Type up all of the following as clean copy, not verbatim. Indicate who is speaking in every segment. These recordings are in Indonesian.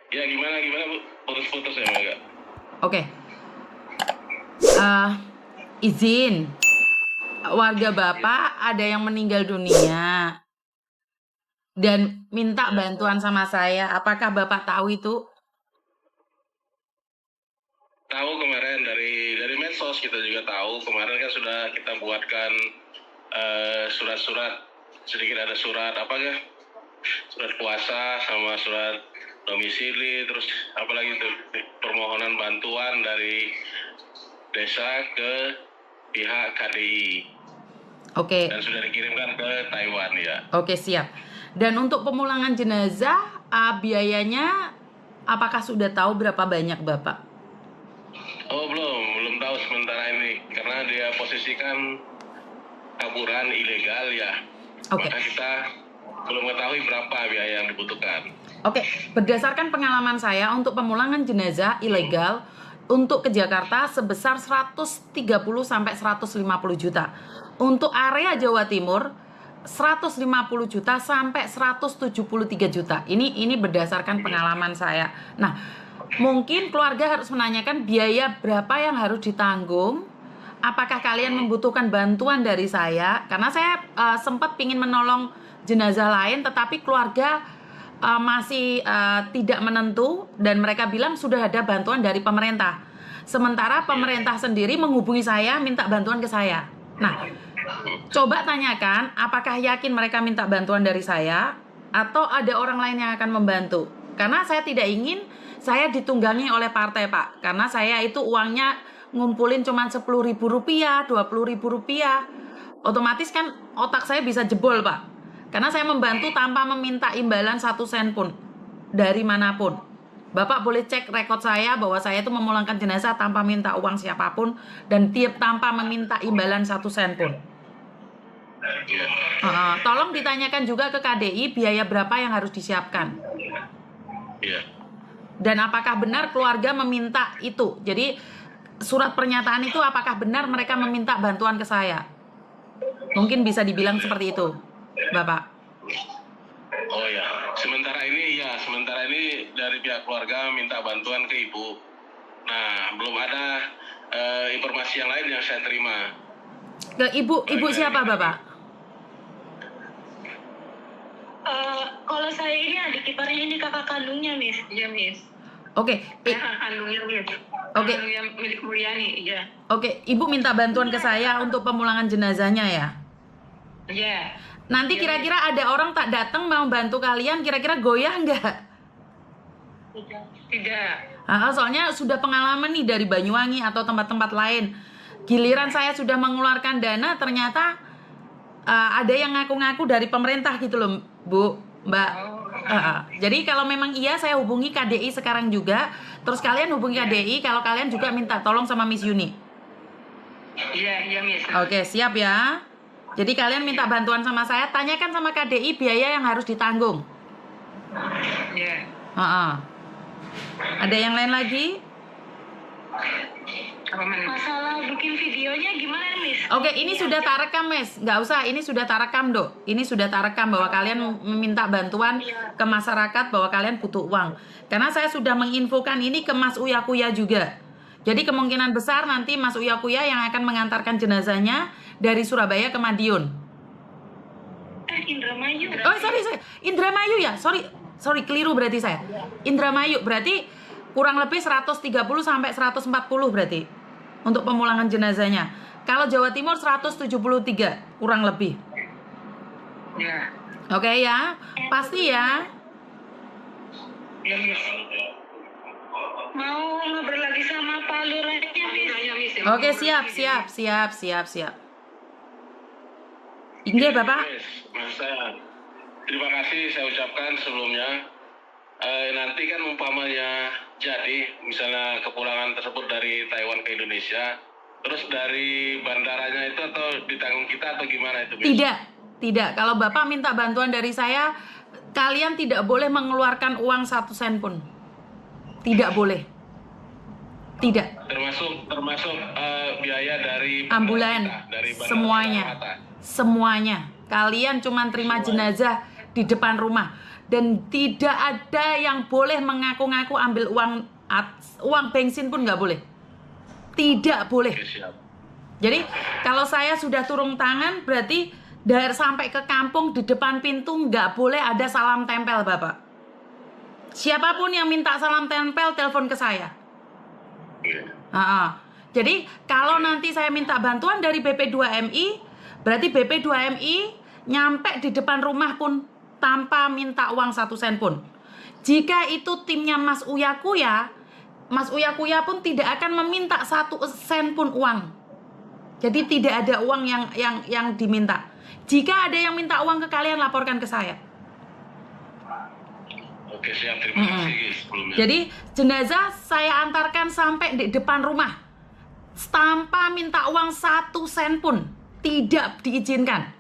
Speaker 1: Ya gimana Bu? Putus-putus ya Mega.
Speaker 2: Oke. Izin. Warga Bapak ada yang meninggal dunia dan minta bantuan sama saya. Apakah Bapak tahu itu?
Speaker 1: Tahu kemarin dari medsos kita juga tahu. Kemarin kan sudah kita buatkan surat-surat, sedikit ada surat apa ya? Surat kuasa sama surat domisili, terus apalagi itu permohonan bantuan dari desa ke pihak KDI.
Speaker 2: Oke.
Speaker 1: Dan sudah dikirimkan ke Taiwan ya.
Speaker 2: Oke, siap. Dan untuk pemulangan jenazah, biayanya apakah sudah tahu berapa banyak Bapak?
Speaker 1: Oh belum tahu sementara ini karena dia posisikan kaburan ilegal ya.
Speaker 2: Oke.
Speaker 1: Maka kita belum mengetahui berapa biaya yang dibutuhkan.
Speaker 2: Oke, berdasarkan pengalaman saya untuk pemulangan jenazah ilegal untuk ke Jakarta sebesar 130 sampai 150 juta. Untuk area Jawa Timur 150 juta sampai 173 juta. Ini berdasarkan pengalaman saya. Nah, mungkin keluarga harus menanyakan biaya berapa yang harus ditanggung. Apakah kalian membutuhkan bantuan dari saya? Karena saya sempat ingin menolong jenazah lain, tetapi keluarga masih tidak menentu dan mereka bilang sudah ada bantuan dari pemerintah. Sementara pemerintah sendiri menghubungi saya minta bantuan ke saya. Nah, coba tanyakan apakah yakin mereka minta bantuan dari saya atau ada orang lain yang akan membantu. Karena saya tidak ingin saya ditunggangi oleh partai, Pak. Karena saya itu uangnya ngumpulin cuma Rp10.000, Rp20.000. Otomatis kan otak saya bisa jebol, Pak. Karena saya membantu tanpa meminta imbalan 1 sen pun dari manapun. Bapak boleh cek rekod saya bahwa saya itu memulangkan jenazah tanpa minta uang siapapun dan tanpa meminta imbalan 1 sen pun. Tolong ditanyakan juga ke KDI biaya berapa yang harus disiapkan. Dan apakah benar keluarga meminta itu? Jadi surat pernyataan itu apakah benar mereka meminta bantuan ke saya? Mungkin bisa dibilang seperti itu, Bapak.
Speaker 1: Oh ya, sementara ini dari pihak keluarga minta bantuan ke Ibu. Nah, belum ada informasi yang lain yang saya terima.
Speaker 2: Ke ibu siapa, Bapak?
Speaker 3: Kalau saya ini adik iparnya, ini kakak kandungnya, Miss. Iya, Miss.
Speaker 2: Oke.
Speaker 3: Kakak kandungnya, Miss.
Speaker 2: Oke.
Speaker 3: Kandungnya milik Mulyani, iya.
Speaker 2: Oke, Ibu minta bantuan ke saya untuk pemulangan jenazahnya ya?
Speaker 3: Iya.
Speaker 2: Nanti kira-kira ada orang tak datang mau bantu kalian, kira-kira goyah nggak?
Speaker 3: Tidak.
Speaker 2: Soalnya sudah pengalaman nih dari Banyuwangi atau tempat-tempat lain. Giliran saya sudah mengeluarkan dana, ternyata ada yang ngaku-ngaku dari pemerintah gitu loh, Bu, Mbak. Jadi kalau memang iya, saya hubungi KDI sekarang juga. Terus kalian hubungi KDI kalau kalian juga minta tolong sama Miss Yuni.
Speaker 3: Iya, Miss.
Speaker 2: Oke, siap ya. Jadi kalian minta bantuan sama saya, tanyakan sama KDI biaya yang harus ditanggung.
Speaker 3: Iya.
Speaker 2: Ada yang lain lagi?
Speaker 3: Masalah bikin videonya gimana, Miss?
Speaker 2: Oke, ini sudah tak rekam, Miss. Nggak usah, ini sudah tak rekam, Dok. Ini sudah tak rekam bahwa kalian meminta bantuan ke masyarakat bahwa kalian butuh uang. Karena saya sudah menginfokan ini ke Mas Uya Kuya juga. Jadi kemungkinan besar nanti Mas Uya Kuya yang akan mengantarkan jenazahnya dari Surabaya ke Madiun.
Speaker 3: Indramayu.
Speaker 2: Oh, sorry. Indramayu ya? Sorry, keliru berarti saya. Indramayu berarti kurang lebih 130 sampai 140 berarti untuk pemulangan jenazahnya. Kalau Jawa Timur 173 kurang lebih.
Speaker 3: Ya.
Speaker 2: Oke ya, pasti ya.
Speaker 3: Ya, Miss. Mau ngobrol lagi sama Pak Lurahnya, Miss.
Speaker 2: Oke, siap. Ingat, Bapak.
Speaker 1: Mas saya terima kasih saya ucapkan sebelumnya. Nanti kan umpamanya jadi misalnya kepulangan tersebut dari Taiwan ke Indonesia, terus dari bandaranya itu atau ditanggung kita atau gimana itu? Miss?
Speaker 2: Tidak. Kalau Bapak minta bantuan dari saya, kalian tidak boleh mengeluarkan uang 1 sen pun. Tidak boleh. Tidak.
Speaker 1: Termasuk biaya dari
Speaker 2: ambulan,
Speaker 1: dari
Speaker 2: semuanya. Kalian cuma terima jenazah di depan rumah. Dan tidak ada yang boleh mengaku-ngaku ambil uang bensin pun nggak boleh. Tidak boleh.
Speaker 1: Oke, siap.
Speaker 2: Jadi kalau saya sudah turun tangan berarti dari sampai ke kampung di depan pintu nggak boleh ada salam tempel, Bapak. Siapapun yang minta salam tempel telepon ke saya. Jadi kalau nanti saya minta bantuan dari BP2MI, berarti BP2MI nyampe di depan rumah pun tanpa minta uang 1 sen pun. Jika itu timnya Mas Uya Kuya pun tidak akan meminta 1 sen pun uang. Jadi tidak ada uang yang diminta. Jika ada yang minta uang ke kalian, laporkan ke saya.
Speaker 1: Oke, siap. Terima kasih sebelumnya.
Speaker 2: Jadi jenazah saya antarkan sampai di depan rumah tanpa minta uang 1 sen pun, tidak diizinkan.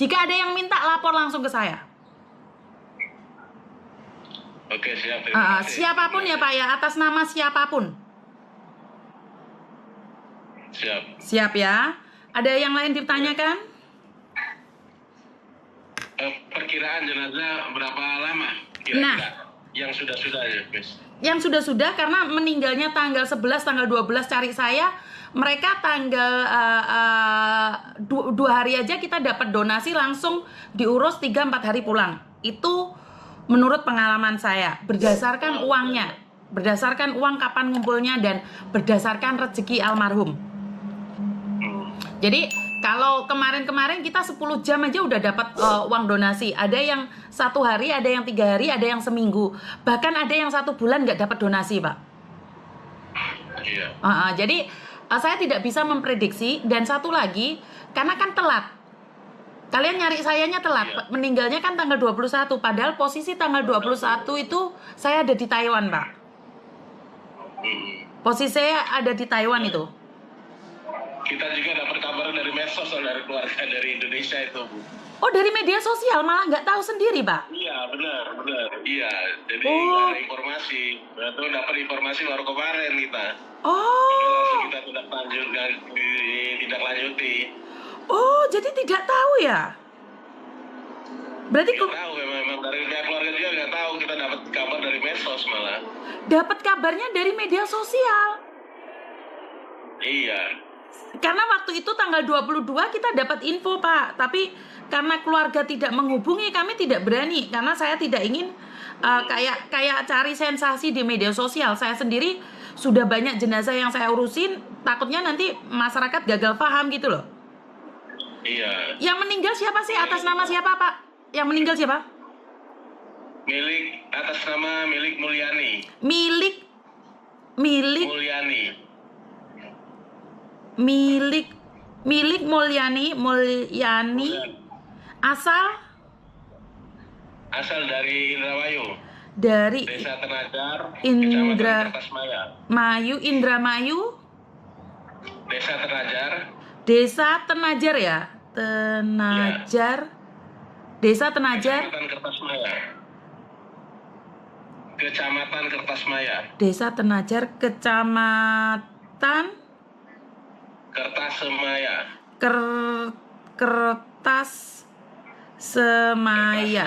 Speaker 2: Jika ada yang minta, lapor langsung ke saya.
Speaker 1: Oke, siap. Terima kasih.
Speaker 2: Siapapun ya Pak ya, atas nama siapapun.
Speaker 1: Siap.
Speaker 2: Siap ya. Ada yang lain ditanyakan?
Speaker 1: Perkiraan jenazah berapa lama kira-kira?
Speaker 2: Nah.
Speaker 1: Yang sudah-sudah ya, Miss?
Speaker 2: Yang sudah-sudah karena meninggalnya tanggal 11, tanggal 12 cari saya. Mereka tanggal 2 hari aja kita dapat donasi langsung diurus 3-4 hari pulang. Itu menurut pengalaman saya. Berdasarkan uangnya. Berdasarkan uang kapan ngumpulnya dan berdasarkan rezeki almarhum. Jadi kalau kemarin-kemarin kita 10 jam aja udah dapat uang donasi. Ada yang 1 hari, ada yang 3 hari, ada yang seminggu. Bahkan ada yang 1 bulan nggak dapat donasi, Pak.
Speaker 1: Iya.
Speaker 2: Jadi saya tidak bisa memprediksi. Dan satu lagi, karena kan telat. Kalian nyari sayanya telat.
Speaker 1: Iya.
Speaker 2: Meninggalnya kan tanggal 21. Padahal posisi tanggal 21 itu saya ada di Taiwan, Pak. Posisi saya ada di Taiwan itu.
Speaker 1: Kita juga dapat kabar dari medsos dari keluarga dari Indonesia itu, Bu.
Speaker 2: Oh, dari media sosial malah nggak tahu sendiri, Pak?
Speaker 1: Iya, benar. Iya, jadi nggak ada informasi. Baru dapat informasi baru kemarin kita.
Speaker 2: Oh.
Speaker 1: Langsung kita tidak lanjuti.
Speaker 2: Oh, jadi tidak tahu ya? Berarti
Speaker 1: Nggak tahu, memang dari pihak keluarga juga nggak tahu. Kita dapat kabar dari medsos malah.
Speaker 2: dapat kabarnya dari media sosial.
Speaker 1: Iya.
Speaker 2: Karena waktu itu tanggal 22 kita dapat info, Pak. Tapi karena keluarga tidak menghubungi, kami tidak berani. Karena saya tidak ingin kayak cari sensasi di media sosial. Saya sendiri sudah banyak jenazah yang saya urusin. Takutnya nanti masyarakat gagal paham gitu loh.
Speaker 1: Iya.
Speaker 2: Yang meninggal siapa sih? Atas nama siapa, Pak? Yang meninggal siapa?
Speaker 1: Atas nama milik Mulyani.
Speaker 2: Milik
Speaker 1: Mulyani.
Speaker 2: Mulyani. Asal
Speaker 1: dari Indramayu.
Speaker 2: dari
Speaker 1: Desa Tenajar,
Speaker 2: Indra-
Speaker 1: Kecamatan Kertasmaya.
Speaker 2: Indramayu,
Speaker 1: Desa Tenajar,
Speaker 2: Desa Tenajar ya. Desa Tenajar,
Speaker 1: Kecamatan Kertasmaya. Kecamatan Kertasmaya.
Speaker 2: Desa Tenajar, Kecamatan
Speaker 1: Kertasmaya.
Speaker 2: Kertas Semaya.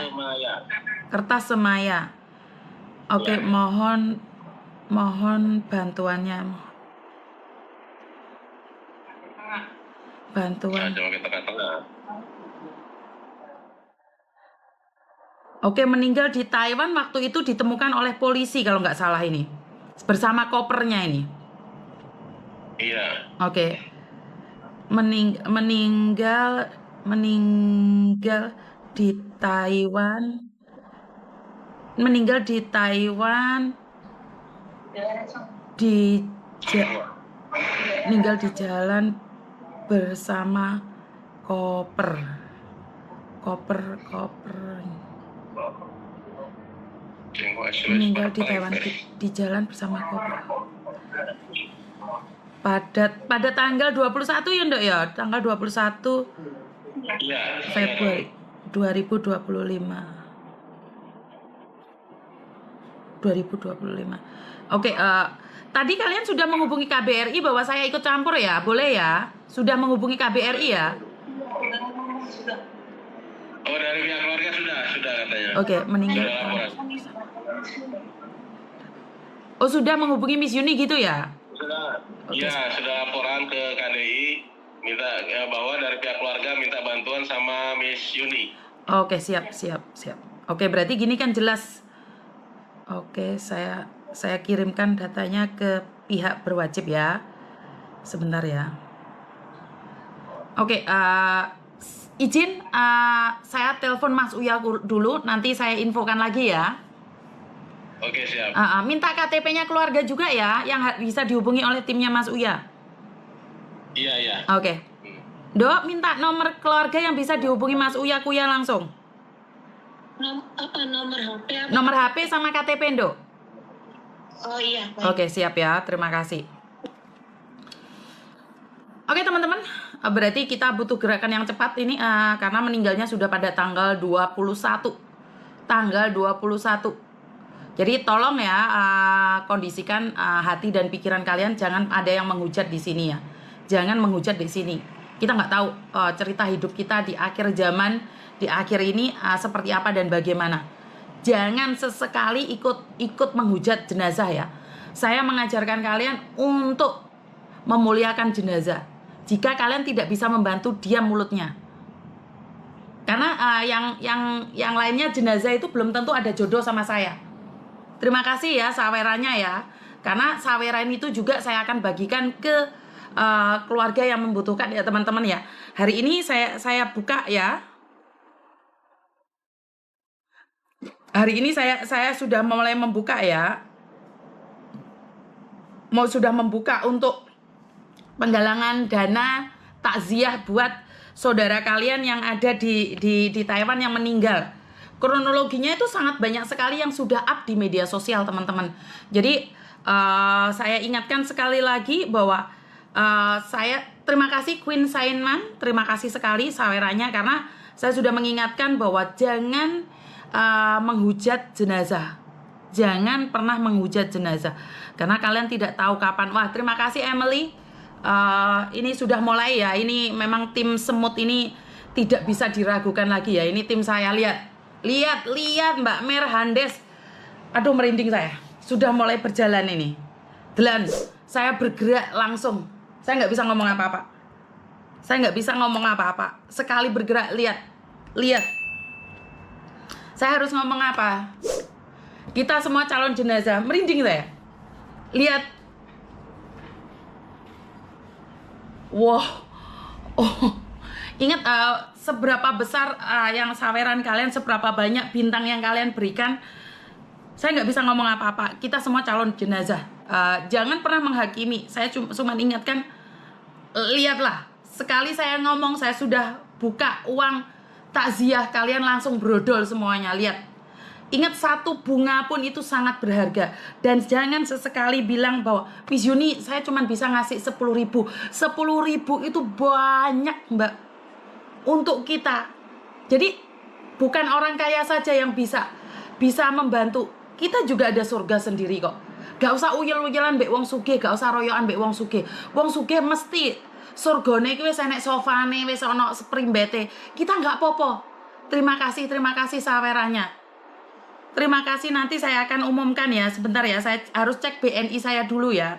Speaker 2: Kertas Semaya. Oke,
Speaker 1: Ya.
Speaker 2: mohon bantuannya. Bantuan.
Speaker 1: Coba kita tengah.
Speaker 2: Oke, meninggal di Taiwan waktu itu ditemukan oleh polisi kalau nggak salah ini. Bersama kopernya ini.
Speaker 1: Iya.
Speaker 2: Oke. Meninggal di Taiwan. Meninggal di Taiwan. Meninggal di jalan bersama koper. Meninggal di Taiwan di jalan bersama koper. Pada tanggal 21 ya, Ndok ya? Tanggal 21
Speaker 1: Iya.
Speaker 2: Februari 2025. Oke, tadi kalian sudah menghubungi KBRI bahwa saya ikut campur ya? Boleh ya? Sudah menghubungi KBRI ya?
Speaker 1: Oh, dari pihak keluarga sudah katanya.
Speaker 2: Oke, meninggal.
Speaker 1: Sudah laporan.
Speaker 2: Oh, sudah menghubungi Miss Yuni gitu ya?
Speaker 1: Sudah.
Speaker 2: Oke.
Speaker 1: Iya, sudah laporan ke KDI minta bahwa dari pihak keluarga minta bantuan sama Miss Yuni.
Speaker 2: Oke, siap. Oke, berarti gini kan jelas. Oke, saya kirimkan datanya ke pihak berwajib ya. Sebentar ya. Oke, izin saya telepon Mas Uya dulu, nanti saya infokan lagi ya.
Speaker 1: Oke, siap.
Speaker 2: Minta KTP-nya keluarga juga ya, yang bisa dihubungi oleh timnya Mas Uya.
Speaker 1: Iya.
Speaker 2: Oke. Dok, minta nomor keluarga yang bisa dihubungi Mas Uya Kuya langsung.
Speaker 3: Nomor HP apa?
Speaker 2: Nomor HP sama KTP, Dok.
Speaker 3: Oh iya, baik.
Speaker 2: Oke, siap ya. Terima kasih. Oke, teman-teman. Berarti kita butuh gerakan yang cepat ini karena meninggalnya sudah pada tanggal 21. Tanggal 21. Jadi tolong ya kondisikan hati dan pikiran kalian, jangan ada yang menghujat di sini ya. Jangan menghujat di sini. Kita nggak tahu cerita hidup kita di akhir zaman, di akhir ini seperti apa dan bagaimana. Jangan sesekali ikut menghujat jenazah ya. Saya mengajarkan kalian untuk memuliakan jenazah. Jika kalian tidak bisa membantu, diam mulutnya. Karena yang lainnya jenazah itu belum tentu ada jodoh sama saya. Terima kasih ya sawerannya ya. Karena saweran itu juga saya akan bagikan ke keluarga yang membutuhkan ya teman-teman ya. Hari ini saya buka ya. Hari ini saya sudah mulai membuka ya. Sudah membuka untuk penggalangan dana takziah buat saudara kalian yang ada di Taiwan yang meninggal. Kronologinya itu sangat banyak sekali yang sudah up di media sosial teman-teman. Jadi saya ingatkan sekali lagi bahwa saya terima kasih Queen Sainman, terima kasih sekali sawerannya karena saya sudah mengingatkan bahwa jangan menghujat jenazah. Jangan pernah menghujat jenazah karena kalian tidak tahu kapan. Wah, terima kasih Emily. Ini sudah mulai ya. Ini memang tim semut ini tidak bisa diragukan lagi ya. Ini tim saya, lihat Mbak Mer Handes. Aduh, merinding saya. Sudah mulai berjalan ini. Delan, saya bergerak langsung. Saya nggak bisa ngomong apa-apa. Sekali bergerak, lihat. Saya harus ngomong apa? Kita semua calon jenazah. Merinding saya. Lihat. Wow. Oh. Ingat seberapa besar yang saweran kalian, seberapa banyak bintang yang kalian berikan. Saya nggak bisa ngomong apa-apa. Kita semua calon jenazah. Jangan pernah menghakimi. Saya cuma ingatkan, lihatlah. Sekali saya ngomong, saya sudah buka uang takziah, kalian langsung brodol semuanya. Lihat. Ingat, satu bunga pun itu sangat berharga. Dan jangan sesekali bilang bahwa Miss Yuni, saya cuma bisa ngasih 10.000. 10.000 itu banyak, Mbak. Untuk kita. Jadi bukan orang kaya saja yang bisa membantu. Kita juga ada surga sendiri kok. Gak usah uyel-uyelan mbek wong sugih, gak usah royokan mbek wong sugih. Wong sugih mesti surgane iki wis enek sofane, wis ana sprimbete. Kita gak popo. Terima kasih sawerannya. Terima kasih, nanti saya akan umumkan ya. Sebentar ya, saya harus cek BNI saya dulu ya.